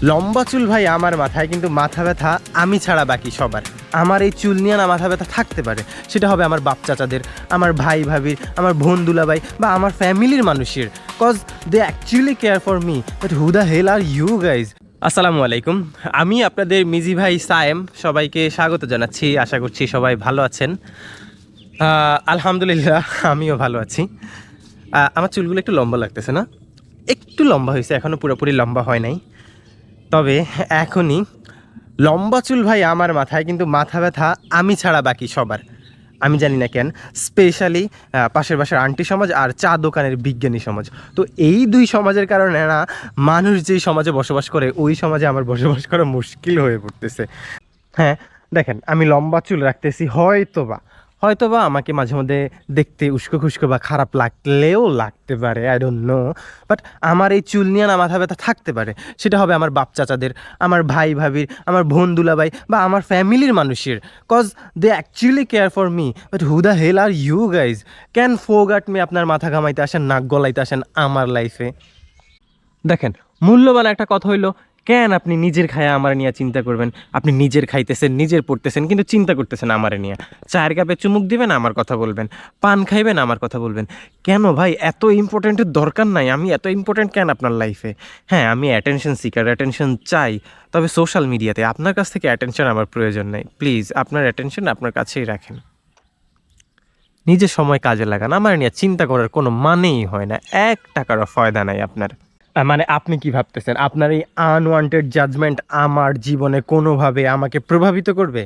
লম্বা চুল ভাই আমার মাথায়, কিন্তু মাথা ব্যথা আমি ছাড়া বাকি সবার। আমার এই চুল নিয়ে না মাথা ব্যথা থাকতে পারে, সেটা হবে আমার বাপ চাচাদের, আমার ভাই ভাবির, আমার বোন দুলাভাই বা আমার ফ্যামিলির মানুষের, cause they actually care for me, but who the hell are you guys. আসসালামু আলাইকুম, আমি আপনাদের মিজি ভাই সায়েম, সবাইকে স্বাগত জানাচ্ছি। আশা করছি সবাই ভালো আছেন। আলহামদুলিল্লাহ আমিও ভালো আছি। আমার চুলগুলো একটু লম্বা লাগতেছে না? একটু লম্বা হয়েছে, এখনও পুরোপুরি লম্বা হয় নাই, তবে এখনই লম্বা চুল ভাই আমার মাথায়, কিন্তু মাথা ব্যথা আমি ছাড়া বাকি সবার। আমি জানি না কেন, স্পেশালি পাশের বাসার আন্টি সমাজ আর চা দোকানের বিজ্ঞানী সমাজ। তো এই দুই সমাজের কারণে না, মানুষ যেই সমাজে বসবাস করে ওই সমাজে আমার বসবাস করা মুশকিল হয়ে পড়তেছে। হ্যাঁ, দেখেন আমি লম্বা চুল রাখতেছি, হয়তোবা আমাকে মাঝে মধ্যে দেখতে উস্কো খুস্কো বা খারাপ লাগলেও লাগতে পারে, আই ডোন্ট নো, বাট আমার এই চুল নিয়ে না মাথা ব্যথা থাকতে পারে, সেটা হবে আমার বাপ চাচাদের, আমার ভাই ভাবির, আমার বোন দুলাভাই বা আমার ফ্যামিলির মানুষের, cause they actually care for me, but who the hell are you guys can forget me. আপনার মাথা ঘামাইতে আসেন, নাক গলাইতে আসেন আমার লাইফে। দেখেন, মূল্যবান একটা কথা হইলো, কেন আপনি নিজের খায়া আমার নিয়ে চিন্তা করবেন? আপনি নিজের খাইতেছেন, নিজের পড়তেছেন, কিন্তু চিন্তা করতেছেন আমার নিয়ে। চায়ের কাপে চুমুক দিবেন, আমার কথা বলবেন, পান খাইবেন, আমার কথা বলবেন। কেন ভাই? এত ইম্পর্টেন্টের দরকার নাই। আমি এত ইম্পর্টেন্ট কেন আপনার লাইফে? হ্যাঁ, আমি অ্যাটেনশন সিকার, অ্যাটেনশন চাই, তবে সোশ্যাল মিডিয়াতে। আপনার কাছ থেকে অ্যাটেনশন আমার প্রয়োজন নেই। প্লিজ আপনার অ্যাটেনশন আপনার কাছেই রাখেন, নিজের সময় কাজে লাগান। আমার নিয়ে চিন্তা করার কোনো মানেই হয় না, 1 টাকারও ফয়দা নাই আপনার। মানে আপনি কি ভাবতেছেন আপনার এই আনওয়ান্টেড জাজমেন্ট আমার জীবনে কোনোভাবে আমাকে প্রভাবিত করবে?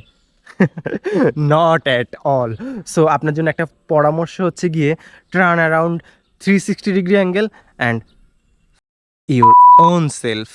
Not at all. সো আপনার জন্য একটা পরামর্শ হচ্ছে গিয়ে, turn around 360 degree angle and your own self.